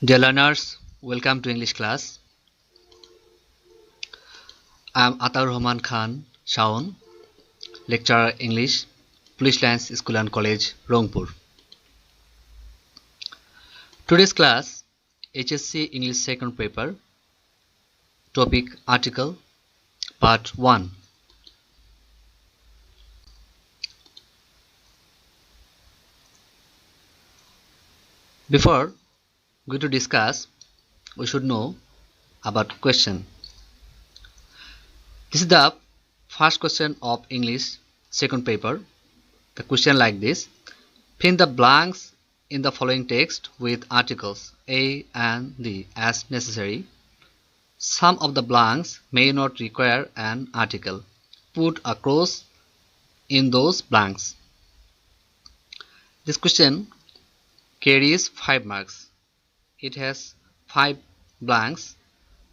Dear learners, welcome to English class. I am Atar Rahman Khan Shaun, lecturer English, Police Lines School and College, Rangpur. Today's class, HSC English second paper, topic article, part 1. Before going to discuss, we should know about question. This is the first question of English second paper. The question like this: fill the blanks in the following text with articles A and D as necessary. Some of the blanks may not require an article. Put a cross in those blanks. This question carries 5 marks. It has 5 blanks,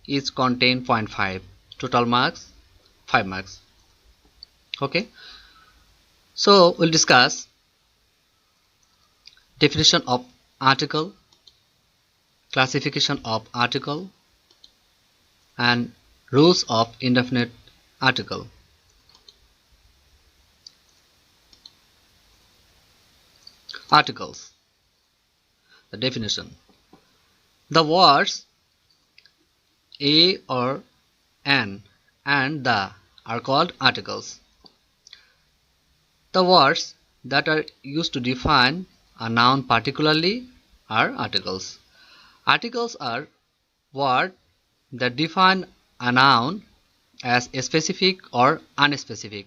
each contain 0.5. Total marks 5 marks. Okay, so we'll discuss definition of article, classification of article, and rules of indefinite article. Articles. The definition: the words a or an and the are called articles. The words that are used to define a noun particularly are articles. Articles are words that define a noun as specific or unspecific.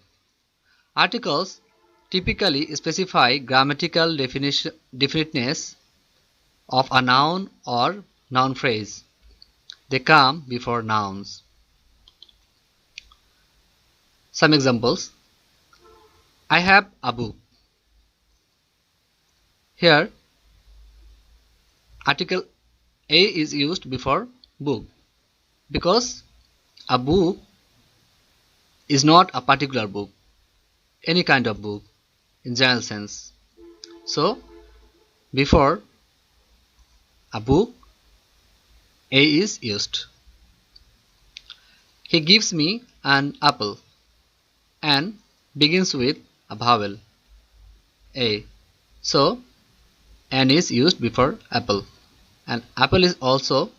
Articles typically specify grammatical definiteness of a noun or noun phrase. They come before nouns. Some examples: I have a book. Here, article A is used before book because a book is not a particular book, any kind of book in general sense. So, before a book, A is used. He gives me an apple. An begins with a vowel A. So, an is used before apple. And apple is also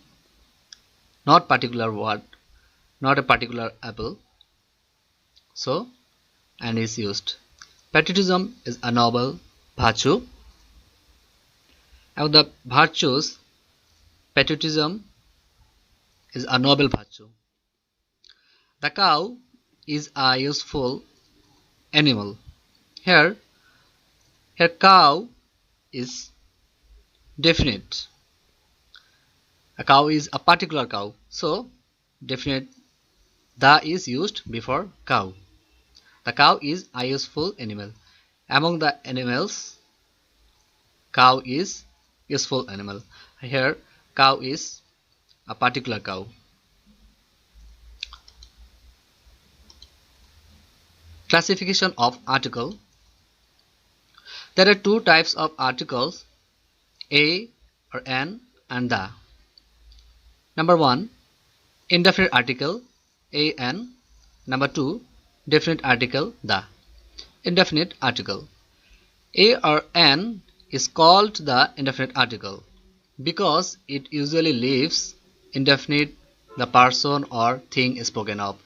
not particular word, not a particular apple. So, an is used. Patriotism is a noble virtue. Of the virtues, patriotism is a noble virtue. The cow is a useful animal. Here cow is definite. A cow is a particular cow, so definite the is used before cow. The cow is a useful animal. Among the animals, cow is useful animal. Here cow is a particular cow. Classification of article. There are two types of articles, a or an and the. Number 1, indefinite article a an. Number 2, definite article the. Indefinite article. A or an is called the indefinite article because it usually leaves indefinite the person or thing spoken of.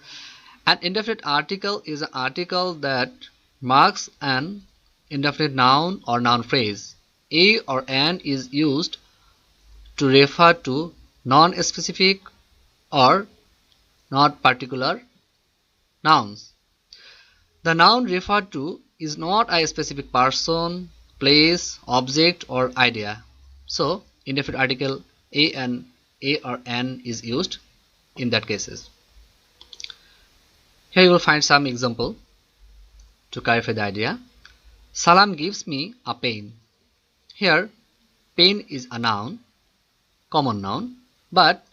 An indefinite article is an article that marks an indefinite noun or noun phrase. A or an is used to refer to non-specific or not particular nouns. The noun referred to is not a specific person, place, object, or idea. So, indefinite article a or an is used in that cases. Here you will find some example to clarify the idea. Salam gives me a pen. Here, pen is a noun, common noun, but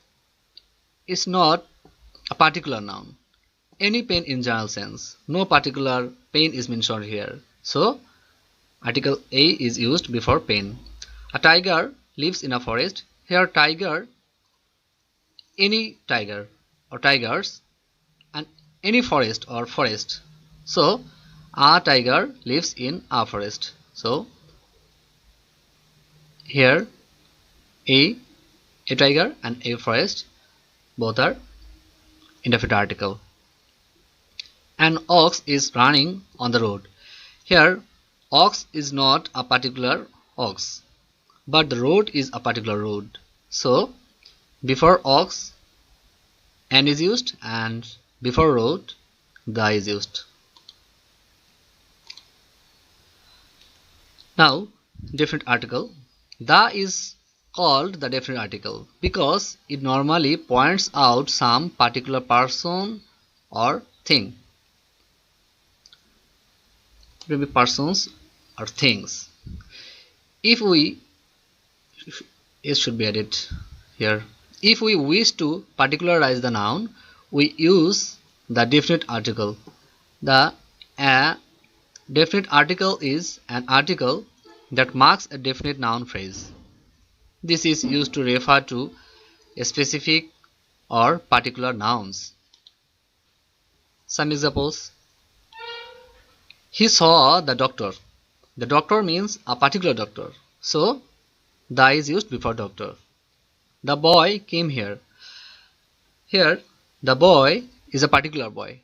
it's not a particular noun. Any pen in general sense. No particular pen is mentioned here. So, article A is used before pen. A tiger lives in a forest. Here tiger, any tiger or tigers, and any forest or forest. So a tiger lives in a forest. So here a tiger and a forest both are indefinite article. An ox is running on the road. Here ox is not a particular ox, but the road is a particular road. So before ox an is used, and before road the is used. Now definite article. The is called the definite article because it normally points out some particular person or thing. It may be persons or things. If we, it should be added here. If we wish to particularize the noun, we use the definite article. The definite article is an article that marks a definite noun phrase. This is used to refer to a specific or particular nouns. Some examples. He saw the doctor. The doctor means a particular doctor. So the is used before doctor. The boy came here. Here the boy is a particular boy.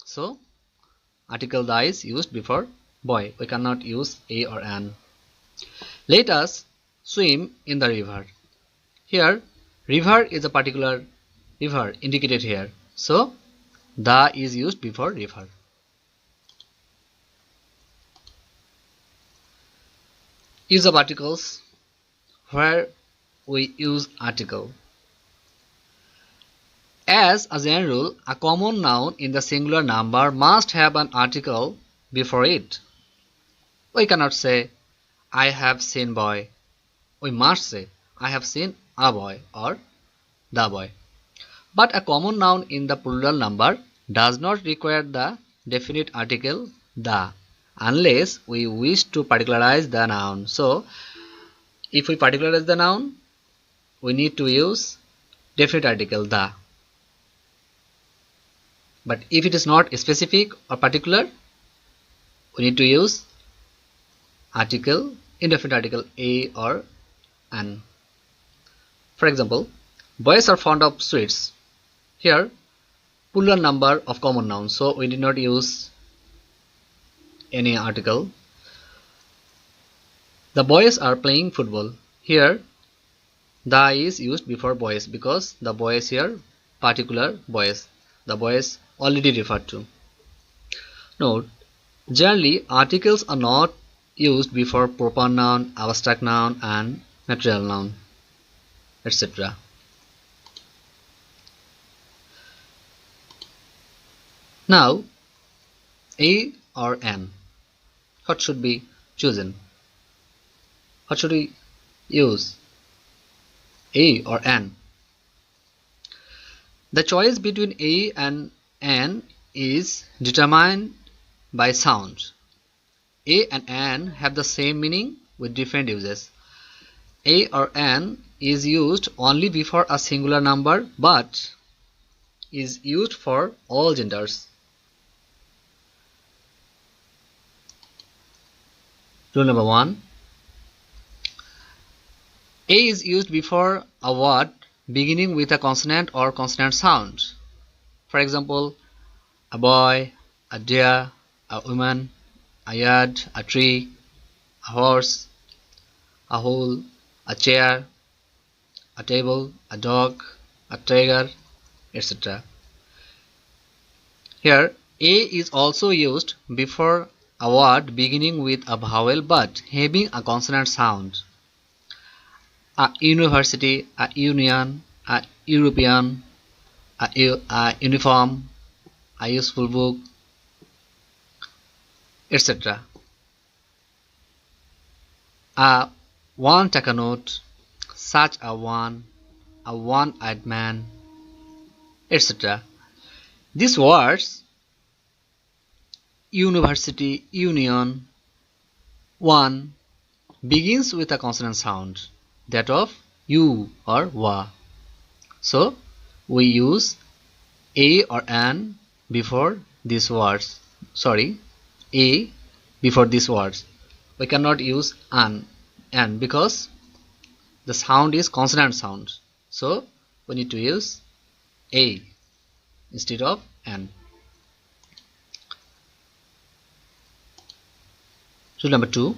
So article the is used before boy. We cannot use a or an. Let us swim in the river. Here river is a particular river indicated here. So the is used before river. Use of articles. Where we use article. As a general rule, a common noun in the singular number must have an article before it. We cannot say I have seen boy. We must say I have seen a boy or the boy. But a common noun in the plural number does not require the definite article the unless we wish to particularize the noun. So if we particularize the noun, we need to use definite article the. But if it is not specific or particular, we need to use article, indefinite article a or an. For example, boys are fond of sweets. Here plural number of common nouns, so we did not use any article. The boys are playing football. Here the is used before boys because the boys here particular boys. The boys already referred to. Note, generally articles are not used before proper noun, abstract noun and material noun, etc. Now a or an. What should be chosen? What should we use? A or an? The choice between a and an is determined by sound. A and an have the same meaning with different uses. A or an is used only before a singular number but is used for all genders. Rule number 1. A is used before a word beginning with a consonant or consonant sound. For example, a boy, a deer, a woman, a yard, a tree, a horse, a hole, a chair, a table, a dog, a tiger, etc. Here A is also used before a word beginning with a vowel but having a consonant sound. A university, a union, a European, a uniform, a useful book, etc. A one take a note, such a one-eyed man, etc. These words university, union, one begins with a consonant sound, that of you or wa. So we use a or an before these words. Sorry, a before these words. We cannot use an because the sound is consonant sound. So we need to use a instead of an. Rule number 2.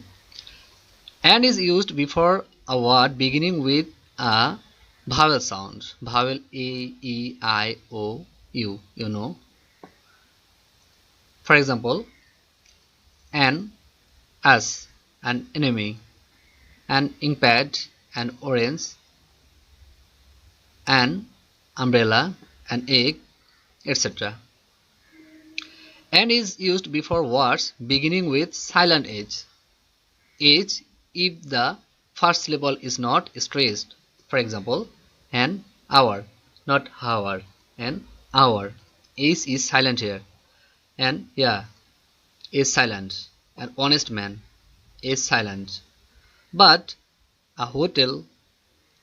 And is used before a word beginning with a vowel sound. Vowel A, E, I, O, U. You know. For example, an, us, an enemy, an inkpad, an orange, an umbrella, an egg, etc. And is used before words beginning with silent H. H if the first syllable is not stressed. For example, an hour, not hour, an hour. H is silent here. And yeah, is silent. An honest man is silent. But a hotel,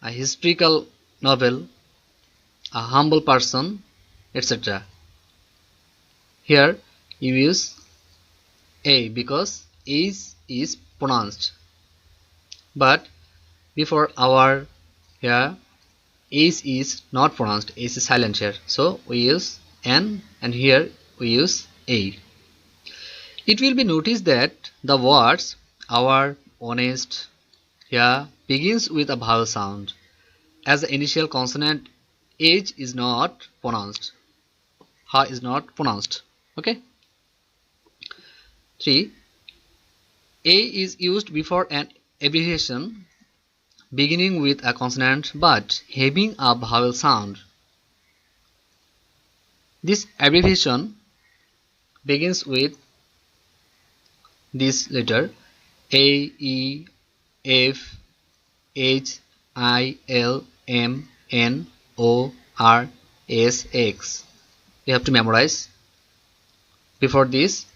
a historical novel, a humble person, etc. Here you use a because is pronounced. But before our here is not pronounced, is silent here. So we use an and here we use a. It will be noticed that the words our, honest here begins with a vowel sound as the initial consonant H is not pronounced. Ha is not pronounced. Okay. 3. A is used before an abbreviation beginning with a consonant but having a vowel sound. This abbreviation begins with this letter A, E, F, H, I, L, M, N, O, R, S, X. You have to memorize. Before this,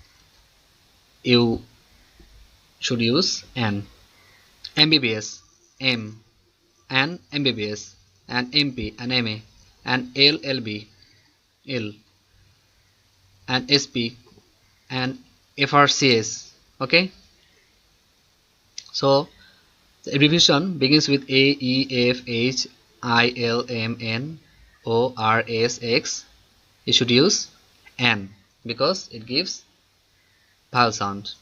you should use an. MBBS, M, and MBBS, and MP, and MA, and LLB, L, and SP, and FRCS. Okay. So the abbreviation begins with A, E, F, H, I, L, M, N, O, R, S, X. You should use N because it gives vowel sound.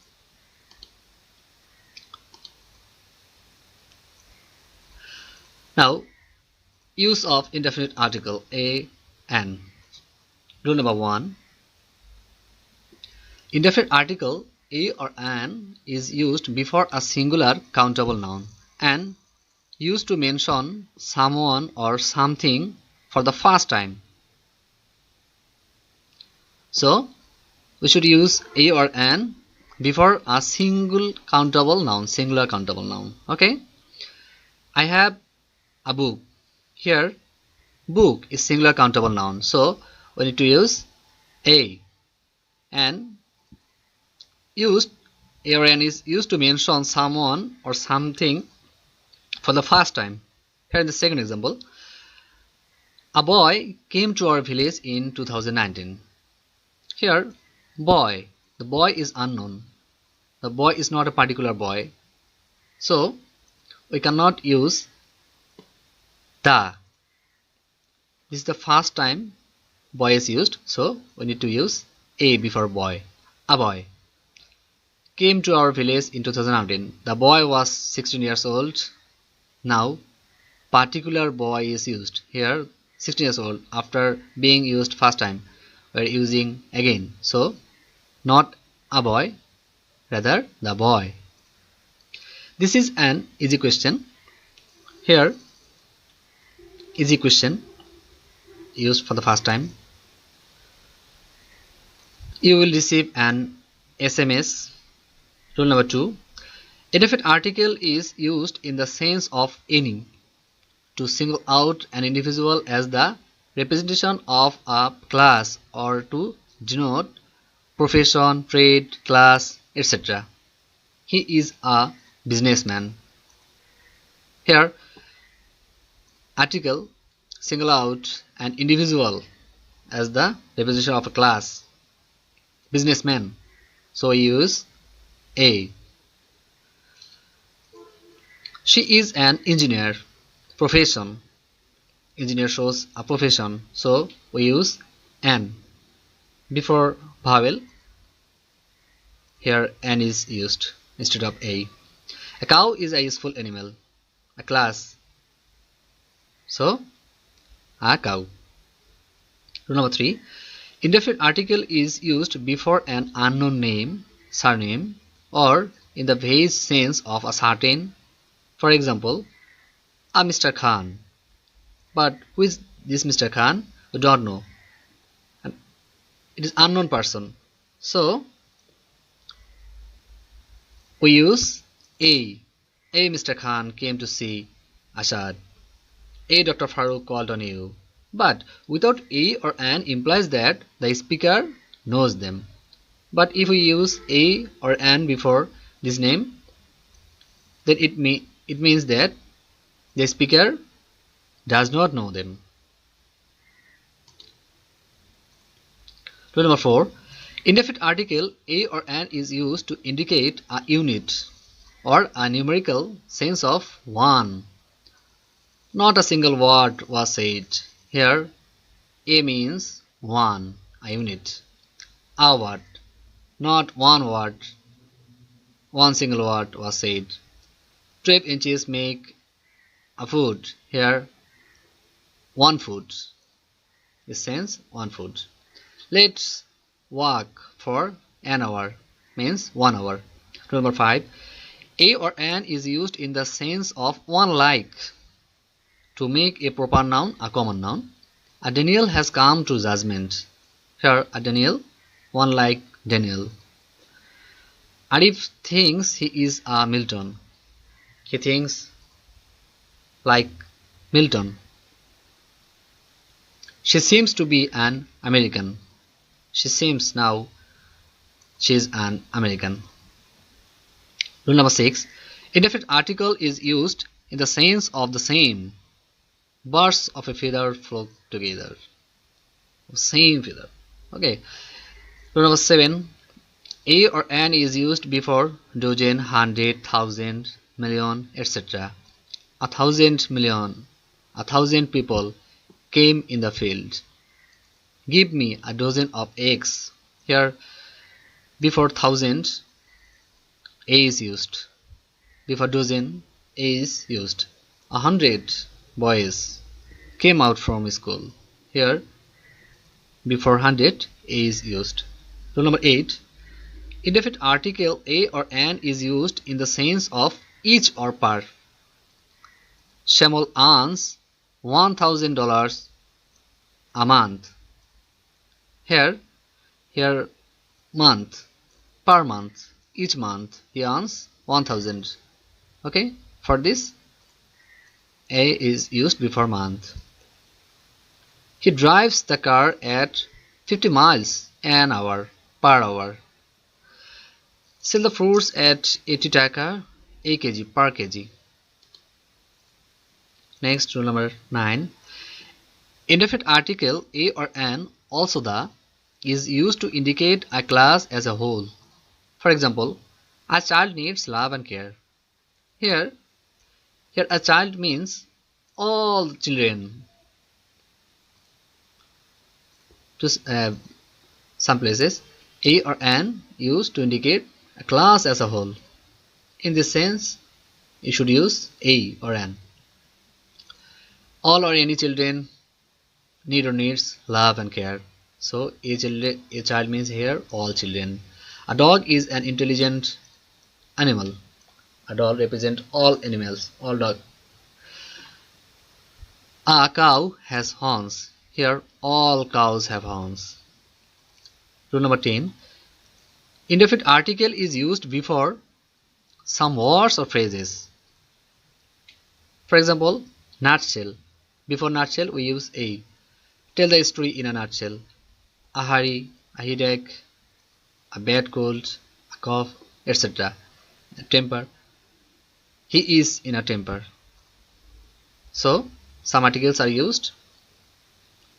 Now, use of indefinite article a, an. Rule number 1. Indefinite article a or an is used before a singular countable noun and used to mention someone or something for the first time. So, we should use a or an before a singular countable noun. Okay. I have a book. Here, book is singular countable noun. So, we need to use a. And a or an is used to mention someone or something for the first time. Here in the second example, a boy came to our village in 2019. Here, boy. The boy is unknown. The boy is not a particular boy. So, we cannot use the. This is the first time boy is used. So, we need to use a before boy. A boy came to our village in 2019. The boy was 16 years old. Now, particular boy is used. Here, 16 years old. After being used first time, we are using again. So, not a boy, rather the boy. This is an easy question. Here, easy question used for the first time. You will receive an SMS. Rule number 2. Indefinite article is used in the sense of any to single out an individual as the representation of a class or to denote profession, trade, class, etc. He is a businessman. Here, article single out an individual as the representation of a class, businessman. So we use A. She is an engineer. Profession. Engineer shows a profession. So we use an. Before vowel, here an is used instead of A. A cow is a useful animal. A class. So a cow. Rule number 3. Indefinite article is used before an unknown name, surname, or in the vague sense of a certain. For example, a Mr. Khan. But who is this Mr. Khan? We don't know. And it is unknown person. So we use A. A Mr. Khan came to see Ashad. A Dr. Farooq called on you. But without A or an implies that the speaker knows them. But if we use A or an before this name, then it means that the speaker does not know them. Rule number 4. Indefinite article A or an is used to indicate a unit or a numerical sense of 1. Not a single word was said. Here A means 1, a unit. A word, not one word, one single word was said. 12 inches make a foot. Here 1 foot. This sense 1 foot. Let's walk for an hour means 1 hour. Rule number 5. A or an is used in the sense of one like to make a proper noun a common noun. A Daniel has come to judgment. Here a Daniel, one like Daniel. Arif thinks he is a Milton. He thinks like Milton. She seems to be an American. She seems now she is an American. Rule number 6. Indefinite article is used in the sense of the same. Birds of a feather flock together. Same feather. Okay. Rule number 7. A or an is used before dozen, hundred, thousand, million, etc. 1,000 million, 1,000 people came in the field. Give me a dozen of eggs. Here, before 1,000, A is used. Before dozen, A is used. 100 boys came out from school. Here, before 100, A is used. Rule number 8. Indefinite article A or an is used in the sense of each or per. Shamal earns $1,000 a month. Here month, per month, each month he earns 1,000. Okay, for this A is used before month. He drives the car at 50 miles an hour per hour. Sell the fruits at 80 taka a kg per kg. Next, rule number 9. Indefinite article A or an, also the, is used to indicate a class as a whole. For example, a child needs love and care. Here a child means all children. To some places, A or an used to indicate a class as a whole. In this sense, you should use A or an. All or any children need or needs love and care. So a child means here all children. A dog is an intelligent animal. A dog represents all animals, all dogs. A cow has horns. Here all cows have horns. Rule number 10. Indefinite article is used before some words or phrases. For example, nutshell. Before nutshell we use A. Tell the story in a nutshell. A hurry, a headache, a bad cold, a cough, etc. A temper. He is in a temper. So some articles are used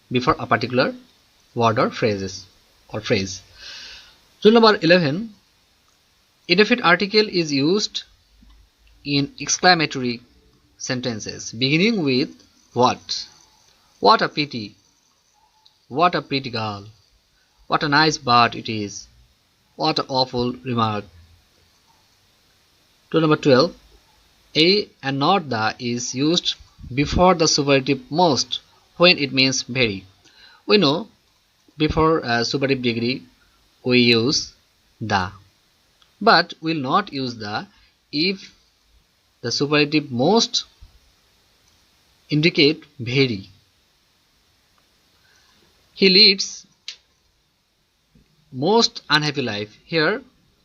before a particular word or phrase. Rule number 11. Indefinite article is used in exclamatory sentences beginning with what? What a pity. What a pretty girl. What a nice bird it is. What an awful remark. Rule number 12. A and not the is used before the superlative most when it means very. We know before superlative degree we use the, but we will not use the if the superlative most indicate very. He leads most unhappy life. Here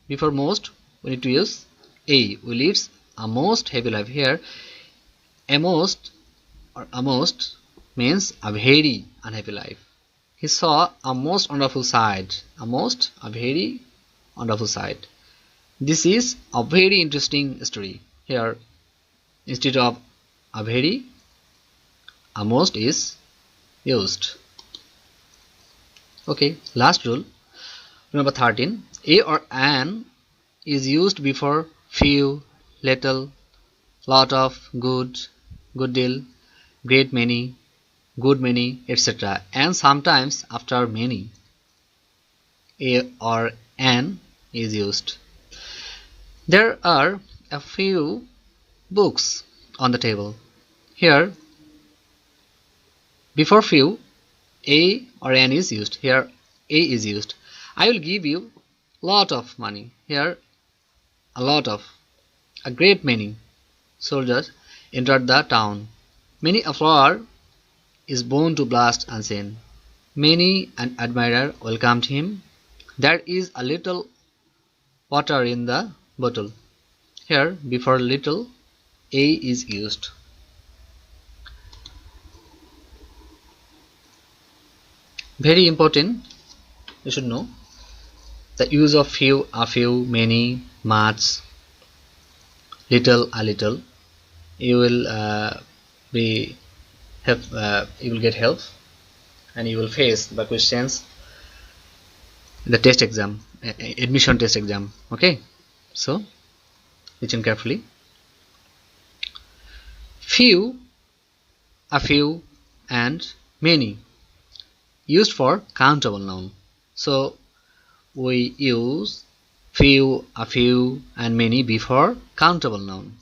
before most we need to use a. We leads a most happy life. Here a most means a very unhappy life. He saw a most wonderful sight. A very wonderful sight. This is a very interesting story. Here instead of a very, a most is used. Okay, last rule. Number 13. A or an is used before few, little, lot of, good, good deal, great many, good many, etc. and sometimes after many. A or an is used. There are a few books on the table. Here before few a or an is used. Here a is used. I will give you lot of money. Here a lot of, a great many soldiers entered the town. Many a flower is born to blast unseen. Many an admirer welcomed him. There is a little water in the bottle. Here before little a is used. Very important, you should know the use of few, a few, many, much, little, a little. You will you will get help and you will face the questions in the test exam, admission test exam. Okay, so listen carefully. Few, a few and many used for countable noun. So we use few, a few and many before countable noun.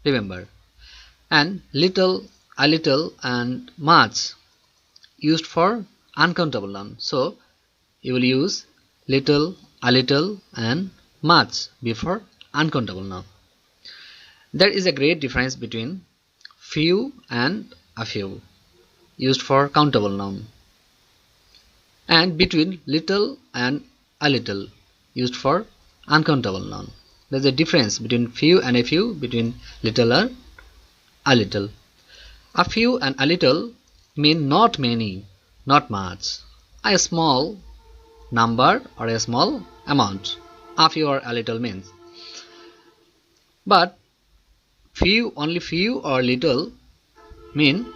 Remember. And little, a little and much used for uncountable noun. So you will use little, a little and much before uncountable noun. There is a great difference between few and a few used for countable noun, and between little and a little used for uncountable noun. There is a difference between few and a few, between little and a little. A few and a little mean not many, not much, a small number or a small amount. A few or a little means. But few, only few or little mean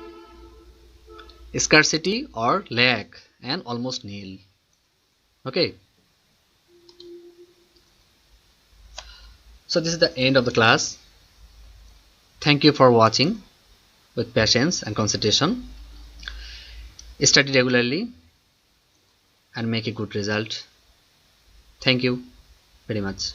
scarcity or lack and almost nil. Okay. So this is the end of the class. Thank you for watching with patience and concentration. Study regularly and make a good result. Thank you very much.